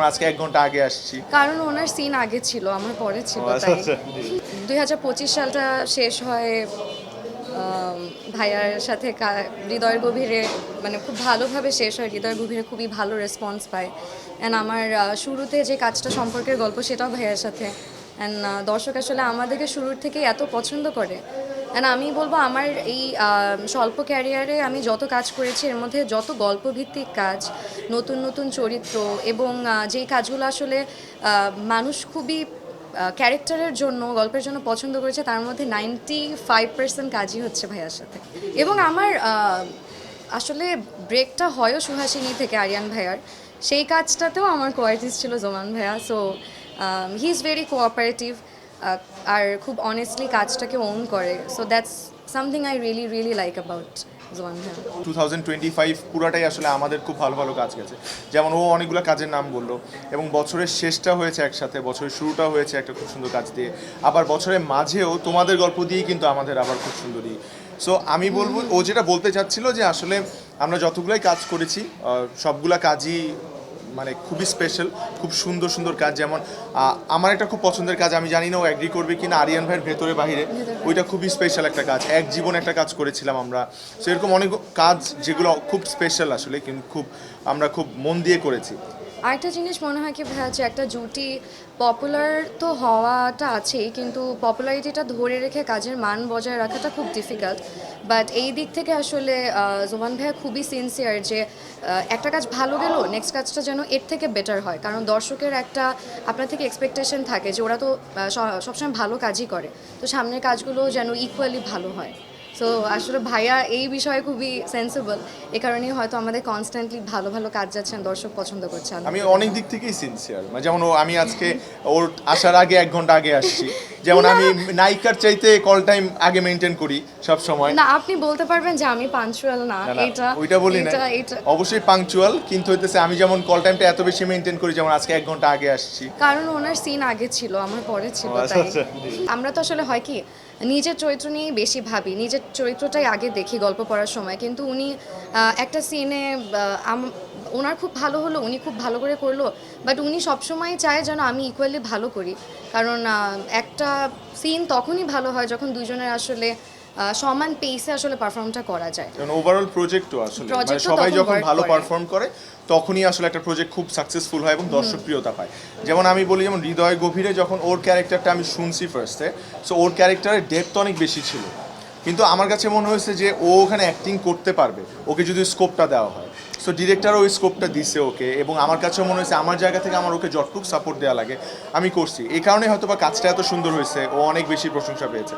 আজকে 1 ঘন্টা আগে আসছি কারণ ওনার সিন আগে ছিল, আমার পরে ছিল আচ্ছা, তাই। আচ্ছা। 2025 সালটা শেষ হয় ভাইয়ার সাথে হৃদয়ের গভীরে, মানে খুব ভালোভাবে শেষ হয়, হৃদয়ের গভীরে খুবই ভালো রেসপন্স পায়। অ্যান্ড আমার শুরুতে যে কাজটা সম্পর্কের গল্প সেটাও ভাইয়ার সাথে। অ্যান্ড দর্শক আসলে আমাদেরকে শুরুর থেকেই এত পছন্দ করে। অ্যান্ড আমি বলবো আমার এই স্বল্প ক্যারিয়ারে আমি যত কাজ করেছি এর মধ্যে যত গল্পভিত্তিক কাজ, নতুন নতুন চরিত্র এবং যেই কাজগুলো আসলে মানুষ খুবই ক্যারেক্টারের জন্য, গল্পের জন্য পছন্দ করেছে, তার মধ্যে 95% কাজই হচ্ছে ভাইয়ার সাথে। এবং আমার আসলে ব্রেকটা হয়ও সুহাসিনী থেকে আরিয়ান ভাইয়ার, সেই কাজটাতেও আমার কোয়ার্টিস্ট ছিল জোমান ভাইয়া। So he is very cooperative, আর খুব অনেস্টলি কাজটাকে ওন করে। So that's something I really really like about Zoman ভাইয়া। 2025 পুরাটাই আসলে আমাদের খুব ভালো ভালো কাজ গেছে। যেমন ও অনেকগুলো কাজের নাম বললো, এবং বছরের শেষটা হয়েছে একসাথে, বছরের শুরুটা হয়েছে একটা খুব সুন্দর কাজ দিয়ে, আবার বছরের মাঝেও তোমাদের গল্প দিয়েই কিন্তু আমাদের আবার খুব সুন্দরই। সো আমি বলবো ও যেটা বলতে চাচ্ছিল যে আসলে আমরা যতগুলাই কাজ করেছি সবগুলা কাজই মানে খুবই স্পেশাল, খুব সুন্দর সুন্দর কাজ। যেমন আমার একটা খুব পছন্দের কাজ, আমি জানি না ও অ্যাগ্রি করবে কিনা, আরিয়ান ভাইয়ের ভেতরে বাহিরে, ওইটা খুবই স্পেশাল একটা কাজ। এক জীবন একটা কাজ করেছিলাম আমরা। সো এরকম অনেক কাজ যেগুলো খুব স্পেশাল আসলে, কিন্তু আমরা খুব মন দিয়ে করেছি। আরেকটা জিনিস মনে হয় কি ভাইয়া, যে একটা জুটি পপুলার তো হওয়াটা আছেই, কিন্তু পপুলারিটিটা ধরে রেখে কাজের মান বজায় রাখাটা খুব ডিফিকাল্ট। বাট এই দিক থেকে আসলে জোমান ভাইয়া খুবই সিনসিয়ার যে একটা কাজ ভালো গেল, নেক্সট কাজটা যেন এর থেকে বেটার হয়। কারণ দর্শকের একটা আপনার থেকে এক্সপেকটেশন থাকে যে ওরা তো সবসময় ভালো কাজই করে, তো সামনের কাজগুলো যেন ইকুয়ালি ভালো হয়। সো আসলে ভাইয়া এই বিষয়ে খুবই সেন্সিবল, এ কারণেই হয়তো আমাদের কনস্ট্যান্টলি ভালো ভালো কাজ যাচ্ছেন, দর্শক পছন্দ করছে। আমি অনেক দিক থেকেই সিনসিয়ার, মানে যেমন আমি আজকে ওর আসার আগে 1 ঘন্টা আগে আসছি। যেমন আমি নায়িকার চাইতে কল টাইম আগে মেনটেন করি সব সময়। না, আপনি বলতে পারবেন যে আমি পাঞ্চুয়াল না, এটা ওইটা বলি না, এটা অবশ্যই পাংচুয়াল, কিন্তু হইতেছে আমি যেমন কল টাইমটা এত বেশি মেনটেন করি, যেমন আজকে 1 ঘন্টা আগে আসছি। কারণ ওনার সিন আগে ছিল, আমার পরে ছিল আচ্ছা, তাই। আচ্ছা। আমরা তো আসলে হয় কি নিজের চরিত্র নিয়েই বেশি ভাবি, নিজের চরিত্রটাই আগে দেখি গল্প পড়ার সময়। কিন্তু উনি একটা সিনে ওনার খুব ভালো হলো, উনি খুব ভালো করে করলো, বাট উনি সবসময় চায় যেন আমি ইকুয়ালি ভালো করি। কারণ একটা সিন তখনই ভালো হয় যখন দুজনের আসলে সমান পেসে আসলে পারফর্মটা করা যায়। যেমন ওভারঅল প্রজেক্টও আসলে মানে প্রজেক্টও সবাই তখন যখন work ভালো করে। পারফর্ম করে তখনই আসলে একটা প্রজেক্ট খুব সাকসেসফুল হয় এবং দর্শকপ্রিয়তা পায়। যেমন আমি বলি, যেমন হৃদয় গভীরে যখন ওর ক্যারেক্টারটা আমি শুনছি ফার্স্টে, সো ওর ক্যারেক্টারের ডেপথ অনেক বেশি ছিল, কিন্তু আমার কাছে মনে হয়েছে যে ও ওখানে অ্যাক্টিং করতে পারবে, ওকে যদি স্কোপটা দেওয়া হয়। সো ডিরেক্টরও ওই স্কোপটা দিছে ওকে, এবং আমার কাছেও মনে হয়েছে আমার জায়গা থেকে আমার ওকে যতটুকু সাপোর্ট দেওয়া লাগে আমি করছি। এই কারণে হয়তো বা কাজটা এত সুন্দর হয়েছে, ও অনেক বেশি প্রশংসা পেয়েছে।